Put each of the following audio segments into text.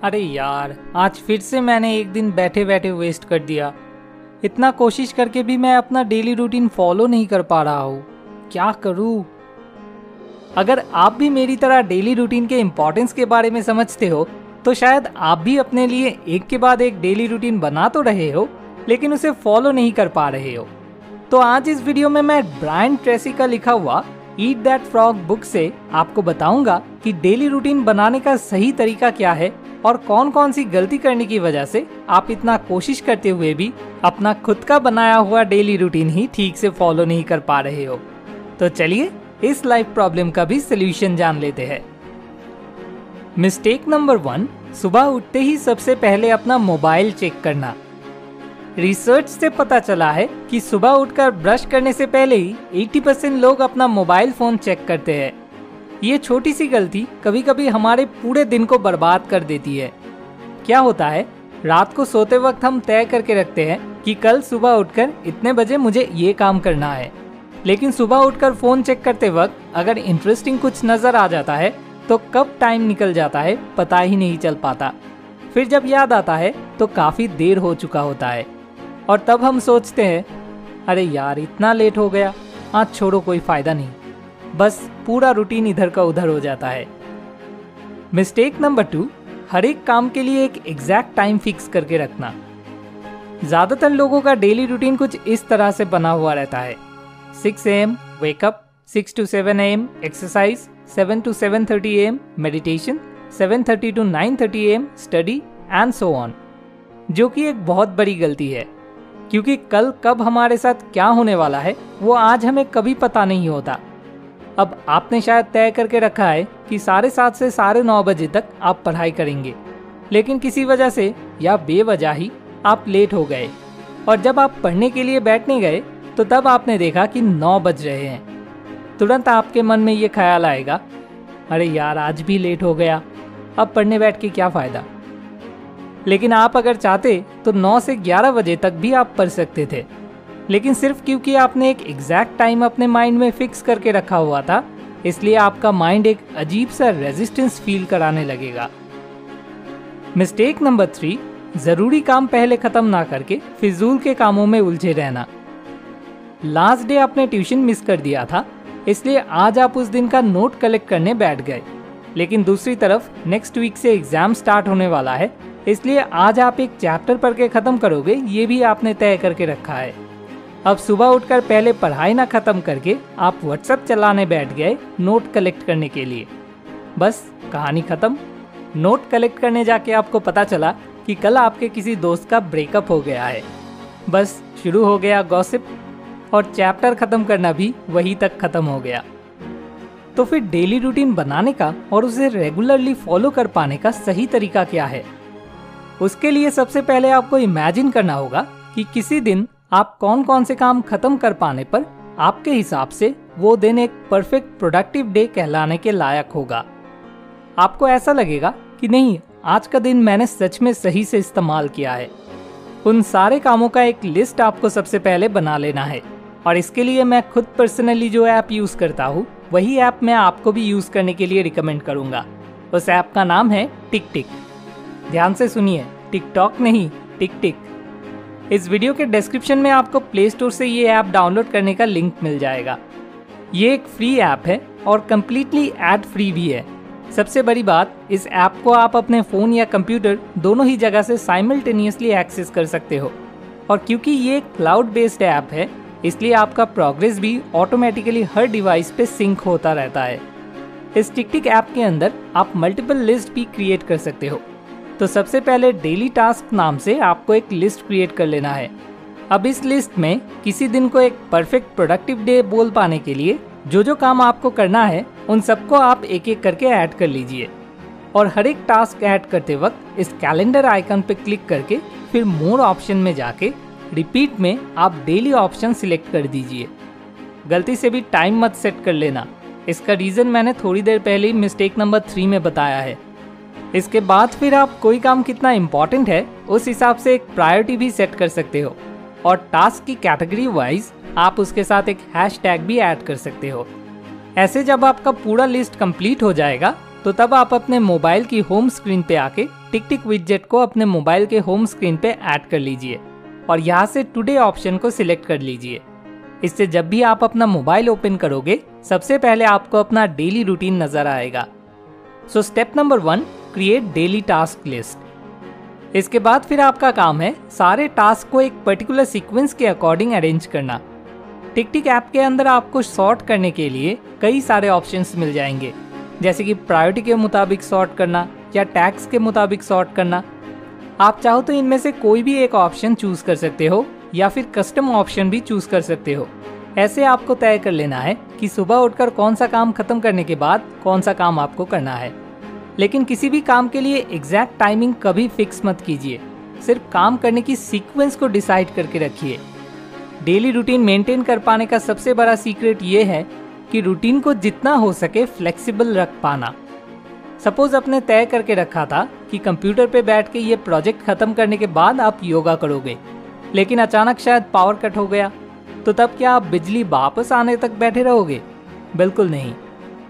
अरे यार, आज फिर से मैंने एक दिन बैठे बैठे वेस्ट कर दिया। इतना कोशिश करके भी मैं अपना डेली रूटीन फॉलो नहीं कर पा रहा हूँ। क्या करूँ? अगर आप भी मेरी तरह डेली रूटीन के इम्पोर्टेंस के बारे में समझते हो तो शायद आप भी अपने लिए एक के बाद एक डेली रूटीन बना तो रहे हो, लेकिन उसे फॉलो नहीं कर पा रहे हो। तो आज इस वीडियो में मैं ब्रायन ट्रेसी का लिखा हुआ ईट दैट फ्रॉग बुक से आपको बताऊंगा कि डेली रूटीन बनाने का सही तरीका क्या है और कौन कौन सी गलती करने की वजह से आप इतना कोशिश करते हुए भी अपना खुद का बनाया हुआ डेली रूटीन ही ठीक से फॉलो नहीं कर पा रहे हो। तो चलिए इस लाइफ प्रॉब्लम का भी सोल्यूशन जान लेते हैं। मिस्टेक नंबर 1, सुबह उठते ही सबसे पहले अपना मोबाइल चेक करना। रिसर्च से पता चला है कि सुबह उठकर ब्रश करने से पहले ही 80% लोग अपना मोबाइल फोन चेक करते हैं। ये छोटी सी गलती कभी कभी हमारे पूरे दिन को बर्बाद कर देती है। क्या होता है, रात को सोते वक्त हम तय करके रखते हैं कि कल सुबह उठकर इतने बजे मुझे ये काम करना है, लेकिन सुबह उठकर फोन चेक करते वक्त अगर इंटरेस्टिंग कुछ नजर आ जाता है तो कब टाइम निकल जाता है पता ही नहीं चल पाता। फिर जब याद आता है तो काफी देर हो चुका होता है और तब हम सोचते हैं, अरे यार इतना लेट हो गया, आज छोड़ो कोई फायदा नहीं। बस पूरा रूटीन इधर का उधर हो जाता है। मिस्टेक नंबर 2, हर एक काम के लिए एक एग्जैक्ट टाइम फिक्स करके रखना। ज्यादातर लोगों का डेली रूटीन कुछ इस तरह से बना हुआ रहता है। 6 AM wake up, 6 to 7 AM exercise, 7 to 7:30 AM meditation, 7:30 to 9:30 AM study and so on, जो कि एक बहुत बड़ी गलती है, क्योंकि कल कब हमारे साथ क्या होने वाला है वो आज हमें कभी पता नहीं होता। अब आपने शायद तय करके रखा है कि 7:30 से 9:30 बजे तक आप पढ़ाई करेंगे, लेकिन किसी वजह से या बेवजह ही आप लेट हो गए और जब आप पढ़ने के लिए बैठने गए तो तब आपने देखा कि 9 बज रहे हैं। तुरंत आपके मन में ये ख्याल आएगा, अरे यार आज भी लेट हो गया, अब पढ़ने बैठ के क्या फ़ायदा। लेकिन आप अगर चाहते तो 9 से 11 बजे तक भी आप पढ़ सकते थे, लेकिन सिर्फ क्योंकि आपने एक एग्जैक्ट टाइम अपने माइंड में फिक्स करके रखा हुआ था, इसलिए आपका माइंड एक अजीब सा रेजिस्टेंस फील कराने लगेगा। मिस्टेक नंबर 3, जरूरी काम पहले खत्म ना करके फिजूल के कामों में उलझे रहना। लास्ट डे आपने ट्यूशन मिस कर दिया था, इसलिए आज आप उस दिन का नोट कलेक्ट करने बैठ गए, लेकिन दूसरी तरफ नेक्स्ट वीक से एग्जाम स्टार्ट होने वाला है, इसलिए आज आप एक चैप्टर पढ़ के खत्म करोगे, ये भी आपने तय करके रखा है। अब सुबह उठकर पहले पढ़ाई ना खत्म करके आप व्हाट्सएप चलाने बैठ गए नोट कलेक्ट करने के लिए। बस कहानी खत्म। नोट कलेक्ट करने जाके आपको पता चला कि कल आपके किसी दोस्त का ब्रेकअप हो गया है। बस शुरू हो गया गॉसिप और चैप्टर खत्म करना भी वहीं तक खत्म हो गया। तो फिर डेली रूटीन बनाने का और उसे रेगुलरली फॉलो कर पाने का सही तरीका क्या है? उसके लिए सबसे पहले आपको इमेजिन करना होगा कि किसी दिन आप कौन कौन से काम खत्म कर पाने पर आपके हिसाब से वो दिन एक परफेक्ट प्रोडक्टिव डे कहलाने के लायक होगा। आपको ऐसा लगेगा कि नहीं, आज का दिन मैंने सच में सही से इस्तेमाल किया है। उन सारे कामों का एक लिस्ट आपको सबसे पहले बना लेना है और इसके लिए मैं खुद पर्सनली जो ऐप यूज करता हूँ वही ऐप मैं आपको भी यूज करने के लिए रिकमेंड करूंगा। उस ऐप का नाम है टिक टिक। ध्यान से सुनिए, टिकटॉक नहीं, टिक टिक। इस वीडियो के डिस्क्रिप्शन में आपको प्ले स्टोर से ये ऐप डाउनलोड करने का लिंक मिल जाएगा। ये एक फ्री ऐप है और कम्प्लीटली एड फ्री भी है। सबसे बड़ी बात, इस ऐप को आप अपने फ़ोन या कंप्यूटर दोनों ही जगह से साइमल्टेनियसली एक्सेस कर सकते हो, और क्योंकि ये एक क्लाउड बेस्ड ऐप है इसलिए आपका प्रोग्रेस भी ऑटोमेटिकली हर डिवाइस पे सिंक होता रहता है। इस टिक टिक ऐप के अंदर आप मल्टीपल लिस्ट भी क्रिएट कर सकते हो। तो सबसे पहले डेली टास्क नाम से आपको एक लिस्ट क्रिएट कर लेना है। अब इस लिस्ट में किसी दिन को एक परफेक्ट प्रोडक्टिव डे बोल पाने के लिए जो जो काम आपको करना है उन सबको आप एक एक करके ऐड कर लीजिए, और हर एक टास्क ऐड करते वक्त इस कैलेंडर आइकन पे क्लिक करके फिर मोर ऑप्शन में जाके रिपीट में आप डेली ऑप्शन सिलेक्ट कर दीजिए। गलती से भी टाइम मत सेट कर लेना, इसका रीज़न मैंने थोड़ी देर पहले ही मिस्टेक नंबर 3 में बताया है। इसके बाद फिर आप कोई काम कितना इम्पोर्टेंट है उस हिसाब से एक प्रायोरिटी भी सेट कर सकते हो, और टास्क की कैटेगरी वाइज आप उसके साथ एक हैशटैग भी ऐड कर सकते हो। ऐसे जब आपका पूरा लिस्ट कंप्लीट हो जाएगा तो तब आप अपने मोबाइल की होम स्क्रीन पे आके टिक टिक विडजेट को अपने मोबाइल के होम स्क्रीन पे ऐड कर लीजिए और यहाँ से टुडे ऑप्शन को सिलेक्ट कर लीजिए। इससे जब भी आप अपना मोबाइल ओपन करोगे सबसे पहले आपको अपना डेली रूटीन नजर आएगा। So step number 1, create daily task list. इसके बाद फिर आपका काम है सारे टास्क को एक पर्टिकुलर सीक्वेंस के अकॉर्डिंग अरेंज करना। टिक टिक ऐप के अंदर आपको सॉर्ट करने के लिए कई सारे ऑप्शंस मिल जाएंगे, जैसे कि प्रायोरिटी के मुताबिक सॉर्ट करना या टैग्स के मुताबिक सॉर्ट करना। आप चाहो तो इनमें से कोई भी एक ऑप्शन चूज कर सकते हो या फिर कस्टम ऑप्शन भी चूज कर सकते हो। ऐसे आपको तय कर लेना है कि सुबह उठकर कौन सा काम खत्म करने के बाद कौन सा काम आपको करना है। लेकिन किसी भी काम के लिए एग्जैक्ट टाइमिंग कभी फिक्स मत कीजिए, सिर्फ काम करने की सीक्वेंस को डिसाइड करके रखिए। डेली रूटीन मेंटेन कर पाने का सबसे बड़ा सीक्रेट ये है कि रूटीन को जितना हो सके फ्लेक्सिबल रख पाना। सपोज आपने तय करके रखा था कि कंप्यूटर पे बैठ के ये प्रोजेक्ट खत्म करने के बाद आप योगा करोगे, लेकिन अचानक शायद पावर कट हो गया, तो तब क्या आप बिजली वापस आने तक बैठे रहोगे? बिल्कुल नहीं।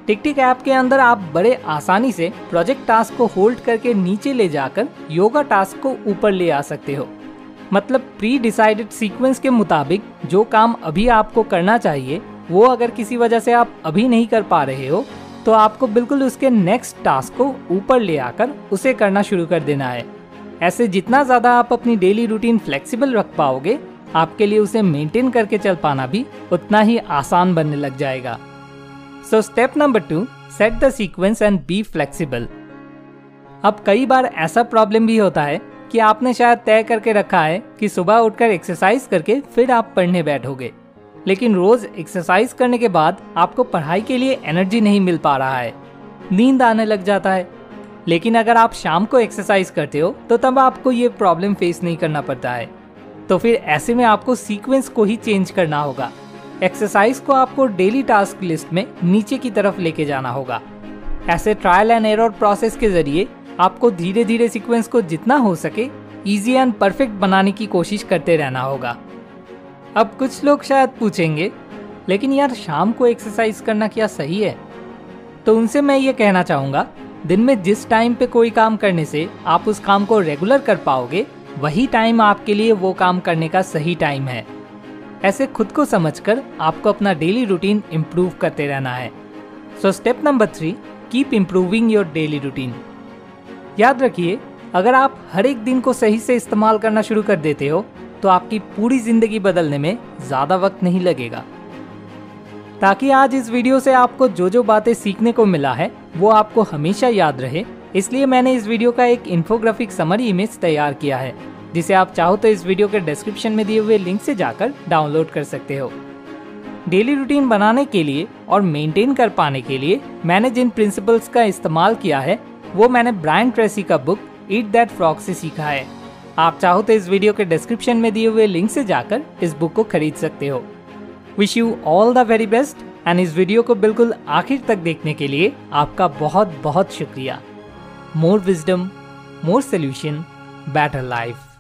टिक टिक ऐप के अंदर आप बड़े आसानी से प्रोजेक्ट टास्क को होल्ड करके नीचे ले जाकर योगा टास्क को ऊपर ले आ सकते हो। मतलब प्री डिसाइडेड सीक्वेंस के मुताबिक जो काम अभी आपको करना चाहिए वो अगर किसी वजह से आप अभी नहीं कर पा रहे हो तो आपको बिल्कुल उसके नेक्स्ट टास्क को ऊपर ले आकर उसे करना शुरू कर देना है। ऐसे जितना ज़्यादा आप अपनी डेली रूटीन फ्लेक्सिबल रख पाओगे आपके लिए उसे मेंटेन करके चल पाना भी उतना ही आसान बनने लग जाएगा। So step number 2, set the sequence and be flexible. अब कई बार ऐसा प्रॉब्लम भी होता है कि आपने शायद तय करके रखा है कि सुबह उठकर एक्सरसाइज करके फिर आप पढ़ने बैठोगे, लेकिन रोज एक्सरसाइज करने के बाद आपको पढ़ाई के लिए एनर्जी नहीं मिल पा रहा है, नींद आने लग जाता है। लेकिन अगर आप शाम को एक्सरसाइज करते हो तो तब आपको ये प्रॉब्लम फेस नहीं करना पड़ता है। तो फिर ऐसे में आपको सीक्वेंस को ही चेंज करना होगा। एक्सरसाइज को आपको डेली टास्क लिस्ट में नीचे की तरफ लेके जाना होगा। ऐसे ट्रायल एंड एरर प्रोसेस के जरिए आपको धीरे धीरे सीक्वेंस को जितना हो सके इजी एंड परफेक्ट बनाने की कोशिश करते रहना होगा। अब कुछ लोग शायद पूछेंगे, लेकिन यार शाम को एक्सरसाइज करना क्या सही है? तो उनसे मैं ये कहना चाहूँगा, दिन में जिस टाइम पे कोई काम करने से आप उस काम को रेगुलर कर पाओगे वही टाइम आपके लिए वो काम करने का सही टाइम है। ऐसे खुद को समझकर आपको अपना डेली रूटीन इम्प्रूव करते रहना है। So step number 3, keep improving your daily routine. याद रखिए, अगर आप हर एक दिन को सही से इस्तेमाल करना शुरू कर देते हो तो आपकी पूरी जिंदगी बदलने में ज्यादा वक्त नहीं लगेगा। ताकि आज इस वीडियो से आपको जो जो बातें सीखने को मिला है वो आपको हमेशा याद रहे, इसलिए मैंने इस वीडियो का एक इन्फोग्राफिक समरी इमेज तैयार किया है, जिसे आप चाहो तो इस वीडियो के डिस्क्रिप्शन में दिए हुए लिंक से जाकर डाउनलोड कर सकते हो। डेली रूटीन बनाने के लिए और मेंटेन कर पाने के लिए मैंने जिन प्रिंसिपल्स का इस्तेमाल किया है वो मैंने ब्रायन ट्रेसी का बुक ईट दैट फ्रॉग से सीखा है। आप चाहो तो इस वीडियो के डिस्क्रिप्शन में दिए हुए लिंक से जाकर इस बुक को खरीद सकते हो। Wish you all the very best and इस वीडियो को बिल्कुल आखिर तक देखने के लिए आपका बहुत बहुत शुक्रिया। मोर विजडम, मोर सोल्यूशन, बेटर लाइफ।